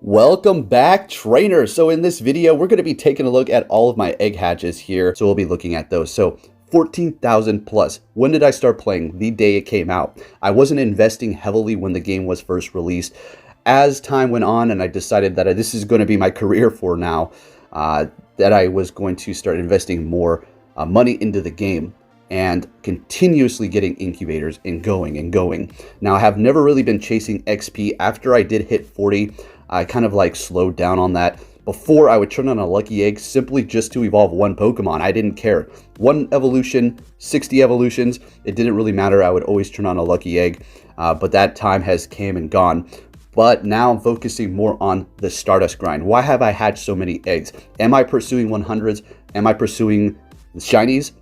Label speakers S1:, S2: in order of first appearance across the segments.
S1: Welcome back, trainers. So in this video, we're going to be taking a look at all of my egg hatches here. So we'll be looking at those. So 14,000 plus. When did I start playing? The day it came out. I wasn't investing heavily when the game was first released. As time went on and I decided that this is going to be my career for now, that I was going to start investing more money into the game and continuously getting incubators and going. Now, I have never really been chasing XP. After I did hit 40, I kind of like slowed down on that. Before, I would turn on a lucky egg simply just to evolve one Pokemon. I didn't care. One evolution, 60 evolutions, it didn't really matter. I would always turn on a lucky egg, but that time has came and gone. But now I'm focusing more on the Stardust grind. Why have I hatched so many eggs? Am I pursuing 100s? Am I pursuing Shinies?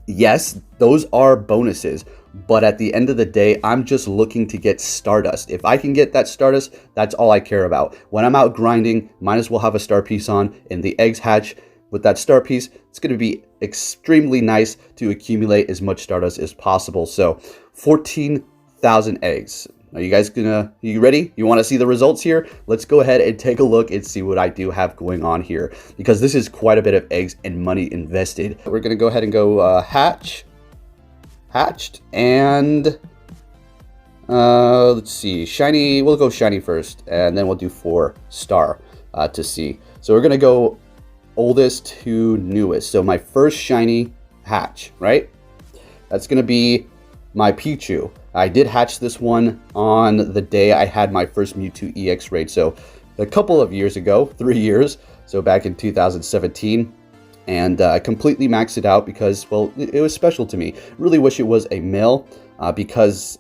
S1: Yes, those are bonuses, but at the end of the day, I'm just looking to get Stardust. If I can get that Stardust, that's all I care about. When I'm out grinding, might as well have a star piece on, and the eggs hatch with that star piece. It's going to be extremely nice to accumulate as much Stardust as possible. So 14,000 eggs. Are you guys you ready? You want to see the results here? Let's go ahead and take a look and see what I do have going on here, because this is quite a bit of eggs and money invested. We're going to go ahead and go hatched, and let's see, shiny. We'll go shiny first, and then we'll do 4 star to see. So we're going to go oldest to newest. So my first shiny hatch, right? That's going to be my Pichu. I did hatch this one on the day I had my first Mewtwo EX raid. So a couple of years ago, 3 years. So back in 2017. And I completely maxed it out because, well, it was special to me. Really wish it was a male because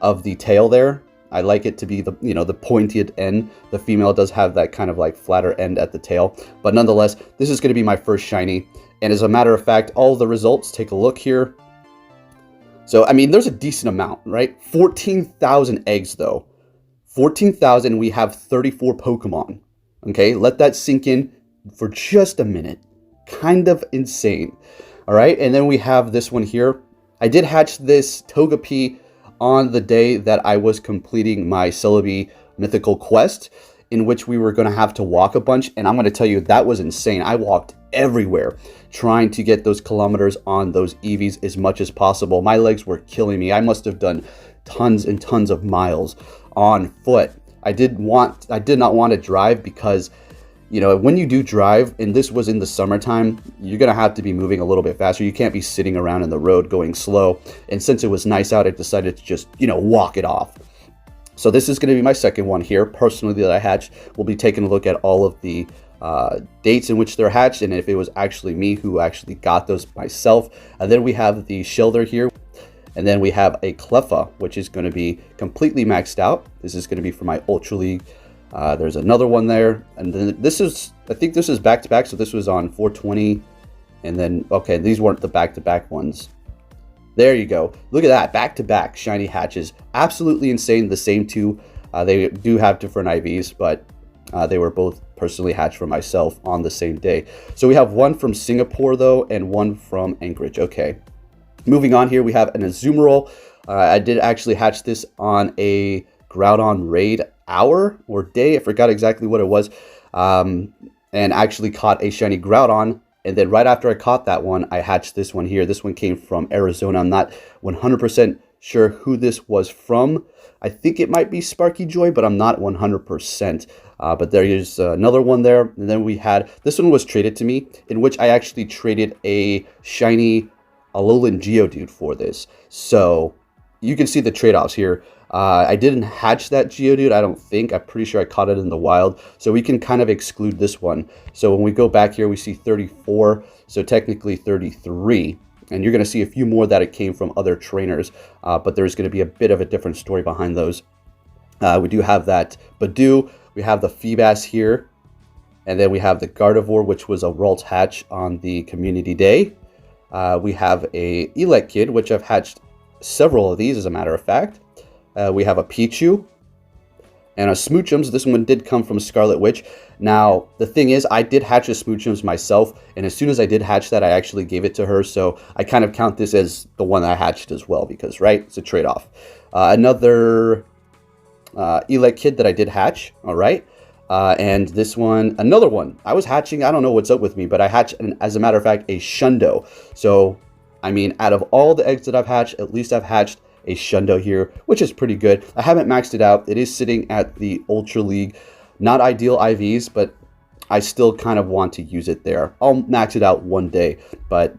S1: of the tail there. I like it to be the, the pointed end. The female does have that kind of like flatter end at the tail. But nonetheless, this is going to be my first shiny. And as a matter of fact, all the results, take a look here. So, I mean, there's a decent amount, right? 14,000 eggs, though. 14,000, we have 34 Pokemon. Okay, let that sink in for just a minute. Kind of insane. All right, and then we have this one here. I did hatch this Togepi on the day that I was completing my Celebi mythical quest, in which we were going to have to walk a bunch. And I'm going to tell you, that was insane. I walked everywhere trying to get those kilometers on those EVs as much as possible. My legs were killing me. I must have done tons and tons of miles on foot. I did not want to drive because, when you do drive, and this was in the summertime, you're going to have to be moving a little bit faster. You can't be sitting around in the road going slow. And since it was nice out, I decided to just, walk it off. So this is going to be my second one here, personally, that I hatched. We'll be taking a look at all of the dates in which they're hatched, and if it was actually me who actually got those myself. And then we have the Shelder here, and then we have a Cleffa, which is going to be completely maxed out. This is going to be for my Ultra League. There's another one there, and then I think this is back-to-back, so this was on 420, and then, okay, these weren't the back-to-back ones. There you go. Look at that, back-to-back shiny hatches. Absolutely insane, the same two. They do have different IVs, but they were both personally hatched for myself on the same day. So we have one from Singapore, though, and one from Anchorage. Okay. Moving on here, we have an Azumarill. I did actually hatch this on a Groudon raid hour or day. I forgot exactly what it was. And actually caught a shiny Groudon. And then right after I caught that one, I hatched this one here. This one came from Arizona. I'm not 100% sure who this was from. I think it might be Sparky Joy, but I'm not 100%. But there is another one there. And then we had, this one was traded to me, in which I actually traded a shiny Alolan Geodude for this. So you can see the trade-offs here. I didn't hatch that Geodude, I don't think. I'm pretty sure I caught it in the wild. So we can kind of exclude this one. So when we go back here, we see 34. So technically 33. And you're going to see a few more that it came from other trainers. But there's going to be a bit of a different story behind those. We do have that Badoo. We have the Feebas here. And then we have the Gardevoir, which was a Ralt hatch on the community day. We have a Elekid, which I've hatched several of these, as a matter of fact. We have a Pichu and a Smoochums. This one did come from Scarlet Witch. Now, the thing is, I did hatch a Smoochums myself, and as soon as I did hatch that, I actually gave it to her. So I kind of count this as the one I hatched as well, because, right, it's a trade-off. Another Elekid that I did hatch, all right. And this one, another one. I was hatching, I don't know what's up with me, but I hatched, as a matter of fact, a Shundo. So, I mean, out of all the eggs that I've hatched, at least I've hatched a Shundo here, which is pretty good. I haven't maxed it out. It is sitting at the Ultra League. Not ideal IVs, but I still kind of want to use it there. I'll max it out one day, but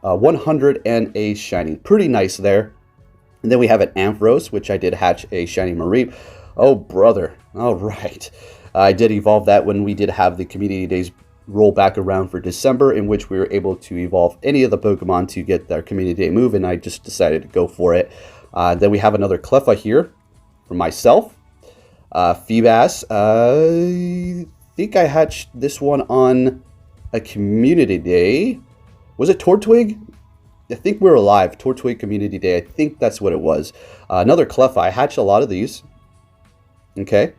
S1: 100 and a shiny. Pretty nice there. And then we have an Ampharos, which I did hatch a shiny Mareep. Oh, brother. All right. I did evolve that when we did have the community days roll back around for December, in which we were able to evolve any of the Pokemon to get their community day move, and I just decided to go for it. Then we have another Cleffa here for myself. Feebas. I think I hatched this one on a community day. Was it Tortwig? I think we were live. Tortwig community day. I think that's what it was. Another Cleffa. I hatched a lot of these. Okay.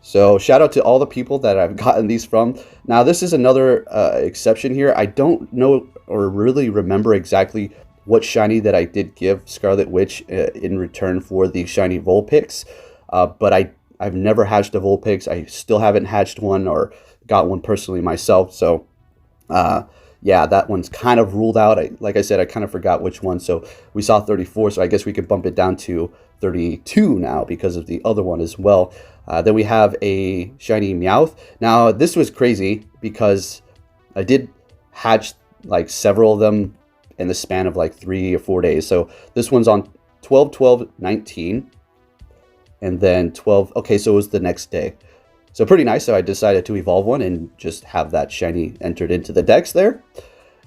S1: So shout out to all the people that I've gotten these from. Now this is another exception here. I don't know or really remember exactly what shiny that I did give Scarlet Witch in return for the shiny Vulpix. But I've never hatched a Vulpix. I still haven't hatched one or got one personally myself. So yeah, that one's kind of ruled out. Like I said, I kind of forgot which one. So we saw 34, so I guess we could bump it down to 32 now because of the other one as well. Then we have a shiny Meowth. Now, this was crazy because I did hatch like several of them in the span of like 3 or 4 days. So this one's on 12, 12, 19. And then 12. Okay, so it was the next day. So pretty nice. So I decided to evolve one and just have that shiny entered into the decks there.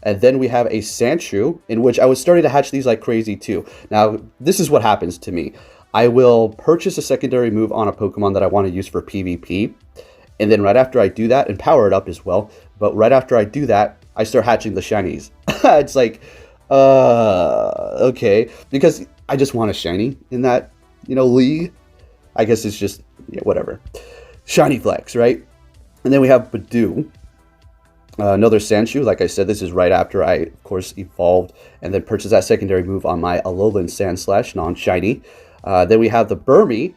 S1: And then we have a Sandshrew, in which I was starting to hatch these like crazy too. Now, this is what happens to me. I will purchase a secondary move on a Pokemon that I want to use for PvP. And then right after I do that, and power it up as well, but right after I do that, I start hatching the shinies. It's like, okay. Because I just want a shiny in that, league. I guess it's just, yeah, whatever. Shiny Flex, right? And then we have Badoo. Another Sandshrew. Like I said, this is right after I, of course, evolved and then purchased that secondary move on my Alolan Sandslash, non-shiny. Then we have the Burmy.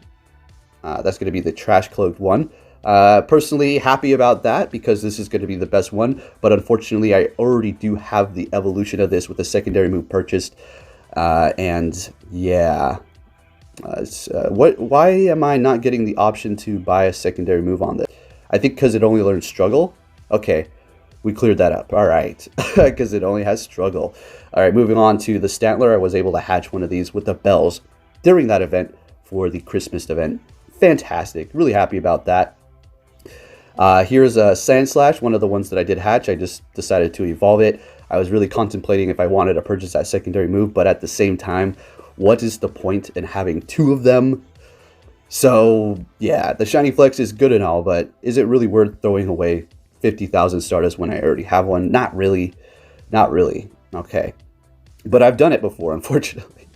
S1: That's going to be the Trash Cloaked one. Personally, happy about that because this is going to be the best one. But unfortunately, I already do have the evolution of this with the secondary move purchased. And yeah. Why am I not getting the option to buy a secondary move on this? I think because it only learns Struggle. Okay. We cleared that up. All right. Because it only has Struggle. All right. Moving on to the Stantler. I was able to hatch one of these with the bells during that event for the Christmas event. Fantastic. Really happy about that. Here's a Sandslash, one of the ones that I did hatch. I just decided to evolve it. I was really contemplating if I wanted to purchase that secondary move, but at the same time, what is the point in having two of them? So, yeah, the Shiny Flex is good and all, but is it really worth throwing away 50,000 Stardust when I already have one? Not really. Not really. Okay. But I've done it before, unfortunately.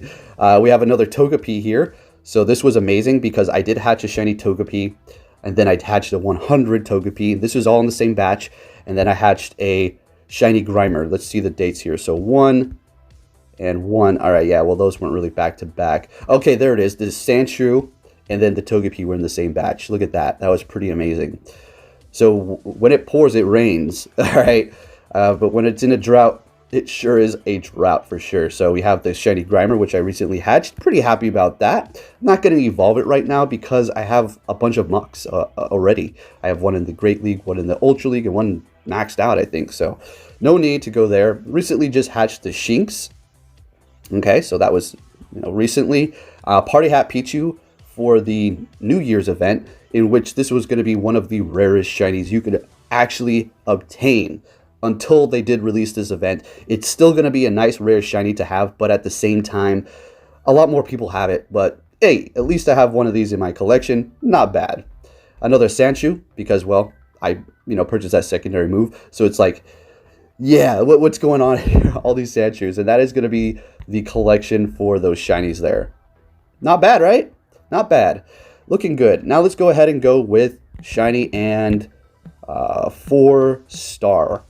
S1: We have another Togepi here. So this was amazing because I did hatch a shiny Togepi, and then I hatched a 100 Togepi. This was all in the same batch, and then I hatched a shiny Grimer. Let's see the dates here. So 1 and 1. All right, yeah, well, those weren't really back to back. Okay, there it is. The Sandshrew and then the Togepi were in the same batch. Look at that. That was pretty amazing. So when it pours, it rains. All right, but when it's in a drought, it sure is a drought for sure. So we have the shiny Grimer, which I recently hatched. Pretty happy about that. I'm not going to evolve it right now because I have a bunch of mucks already. I have one in the Great League, one in the Ultra League, and one maxed out, I think. So no need to go there. Recently just hatched the Shinx. Okay, so that was recently. Party Hat Pichu for the New Year's event, in which this was going to be one of the rarest shinies you could actually obtain. Until they did release this event, it's still going to be a nice rare shiny to have, but at the same time, a lot more people have it. But hey, at least I have one of these in my collection. Not bad. Another Sandshrew, because, well, I purchased that secondary move. So it's like, yeah, what's going on here? All these Sandshrews, and that is going to be the collection for those shinies there. Not bad, right? Not bad. Looking good. Now let's go ahead and go with shiny and 4-star.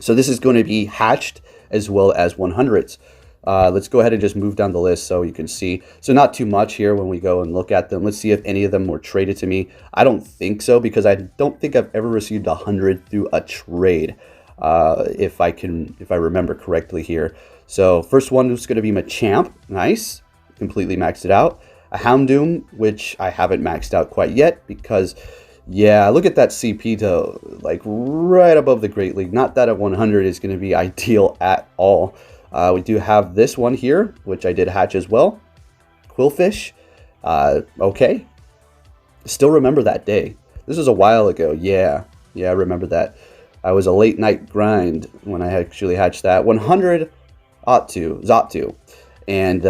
S1: So this is going to be hatched as well as 100s. Let's go ahead and just move down the list so you can see. So not too much here when we go and look at them. Let's see if any of them were traded to me. I don't think so, because I don't think I've ever received 100 through a trade, if I remember correctly here. So first one is going to be Machamp. Nice. Completely maxed it out. A Houndoom, which I haven't maxed out quite yet because, yeah, look at that CP to like right above the Great League. Not that a 100 is going to be ideal at all. We do have this one here, which I did hatch as well. Quillfish. Okay. Still remember that day. This was a while ago. Yeah, I remember that. I was a late night grind when I actually hatched that. 100 Zoptu. And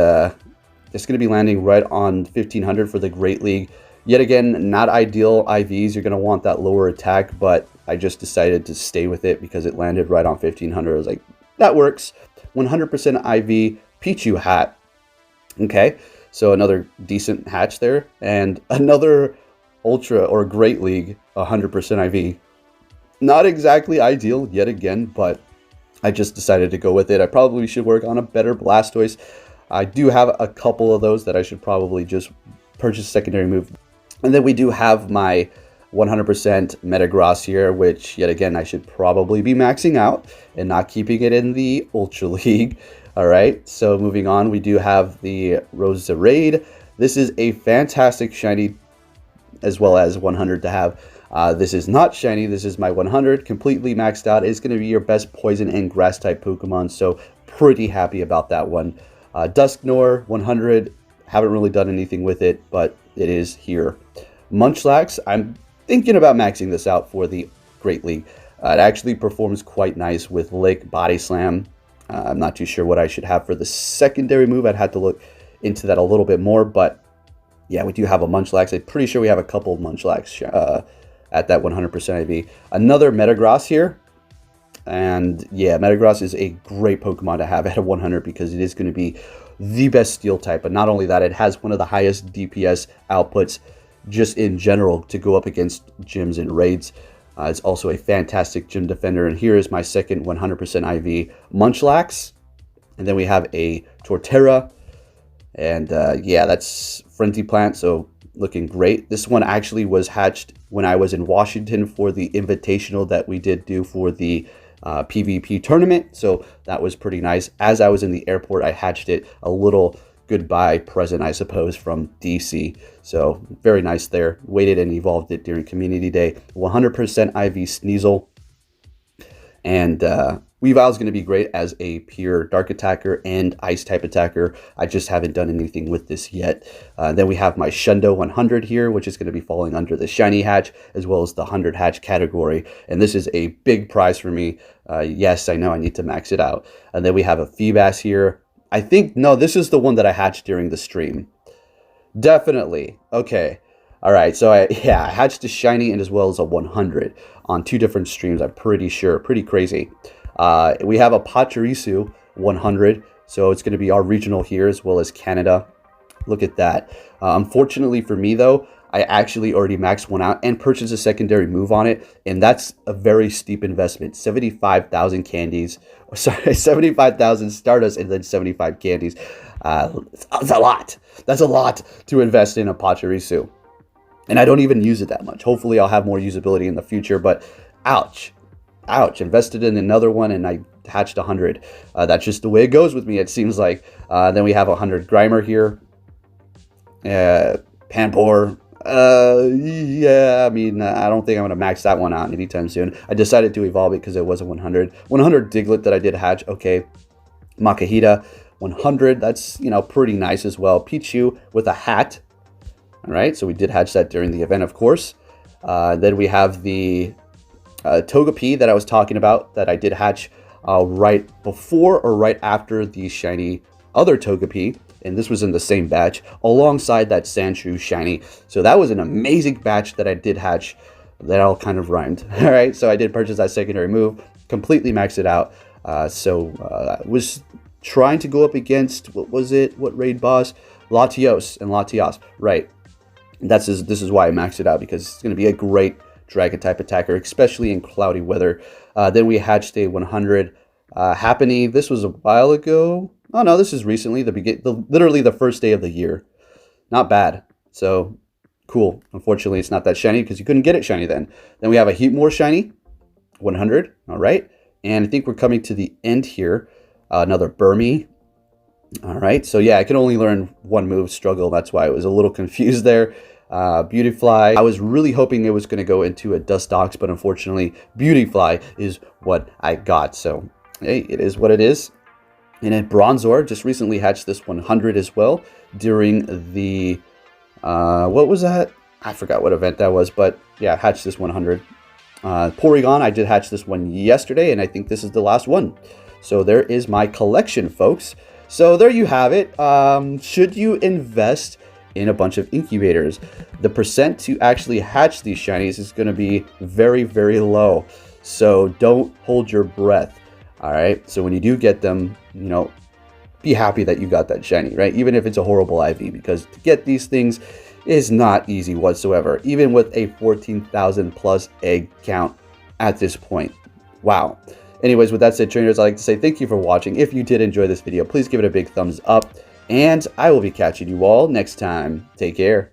S1: it's going to be landing right on 1500 for the Great League. Yet again, not ideal IVs. You're going to want that lower attack, but I just decided to stay with it because it landed right on 1500. I was like, that works. 100% IV Pichu hat. Okay, so another decent hatch there. And another Ultra or Great League 100% IV. Not exactly ideal yet again, but I just decided to go with it. I probably should work on a better Blastoise. I do have a couple of those that I should probably just purchase secondary move. And then we do have my 100% Metagross here, which yet again I should probably be maxing out and not keeping it in the Ultra League. All right, so moving on, we do have the Rosa Raid. This is a fantastic shiny as well as 100 to have. This is not shiny. This is my 100, completely maxed out. It's going to be your best poison and grass type Pokemon, so pretty happy about that one. Dusknoir 100, haven't really done anything with it, but it is here. Munchlax, I'm thinking about maxing this out for the Great League. It actually performs quite nice with Lick, Body Slam. I'm not too sure what I should have for the secondary move. I'd have to look into that a little bit more, but yeah, we do have a Munchlax. I'm pretty sure we have a couple of Munchlax at that 100% IV. Another Metagross here. And yeah, Metagross is a great Pokemon to have at a 100 because it is going to be the best Steel type. But not only that, it has one of the highest DPS outputs just in general to go up against gyms and raids. It's also a fantastic gym defender. And here is my second 100% IV Munchlax. And then we have a Torterra. And yeah, that's Frenzy Plant, so looking great. This one actually was hatched when I was in Washington for the invitational that we did do for the PvP tournament, so that was pretty nice. As I was in the airport, I hatched it, a little goodbye present, I suppose, from DC. So very nice there. Waited and evolved it during Community Day. 100% IV Sneasel. And Weavile is going to be great as a pure dark attacker and ice type attacker. I just haven't done anything with this yet. Then we have my Shundo 100 here, which is going to be falling under the shiny hatch as well as the 100 hatch category. And this is a big prize for me. Yes, I know I need to max it out. And then we have a Feebas here. I think, no, this is the one that I hatched during the stream. Definitely. Okay. All right. So I hatched a shiny and as well as a 100 on 2 different streams. I'm pretty sure. Pretty crazy. We have a Pachirisu 100, so it's going to be our regional here as well as Canada. Look at that. Unfortunately for me, though, I actually already maxed one out and purchased a secondary move on it, and that's a very steep investment. 75,000 candies. Sorry, 75,000 Stardust and then 75 candies. That's a lot. That's a lot to invest in a Pachirisu. And I don't even use it that much. Hopefully I'll have more usability in the future, but ouch. Ouch, invested in another one and I hatched 100. That's just the way it goes with me, it seems like. Then we have 100 Grimer here. Panpour. Yeah, I mean, I don't think I'm going to max that one out anytime soon. I decided to evolve it because it was a 100. 100 Diglett that I did hatch. Okay. Makahita 100. That's, you know, pretty nice as well. Pichu with a hat. All right, so we did hatch that during the event, of course. Then we have the Togepi that I was talking about that I did hatch right before or right after the shiny other Togepi, and this was in the same batch alongside that Sandshrew shiny. So that was an amazing batch that I did hatch. That all kind of rhymed. All right, so I did purchase that secondary move, completely maxed it out. I was trying to go up against, what was it? What raid boss? Latios and Latios, right? This is why I maxed it out, because it's going to be a great dragon type attacker, especially in cloudy weather. Then we hatched a 100 Happiny. This was a while ago. Oh no, this is recently, literally the first day of the year. Not bad. So, cool. Unfortunately, it's not that shiny because you couldn't get it shiny then. Then we have a Heatmor shiny, 100. All right. And I think we're coming to the end here. Another Burmy. All right. So, yeah, I can only learn one move, Struggle. That's why I was a little confused there. Beautyfly. I was really hoping it was going to go into a Dustox, but unfortunately, Beautyfly is what I got. So, hey, it is what it is. And then Bronzor just recently hatched this 100 as well during the, what was that? I forgot what event that was, but yeah, hatched this 100. Porygon, I did hatch this one yesterday, and I think this is the last one. So there is my collection, folks. So there you have it. Should you invest in a bunch of incubators? The percent to actually hatch these shinies is going to be very, very low. So don't hold your breath. All right. So when you do get them, you know, be happy that you got that shiny, right? Even if it's a horrible IV, because to get these things is not easy whatsoever, even with a 14,000 plus egg count at this point. Wow. Anyways, with that said, trainers, I'd like to say thank you for watching. If you did enjoy this video, please give it a big thumbs up, and I will be catching you all next time. Take care.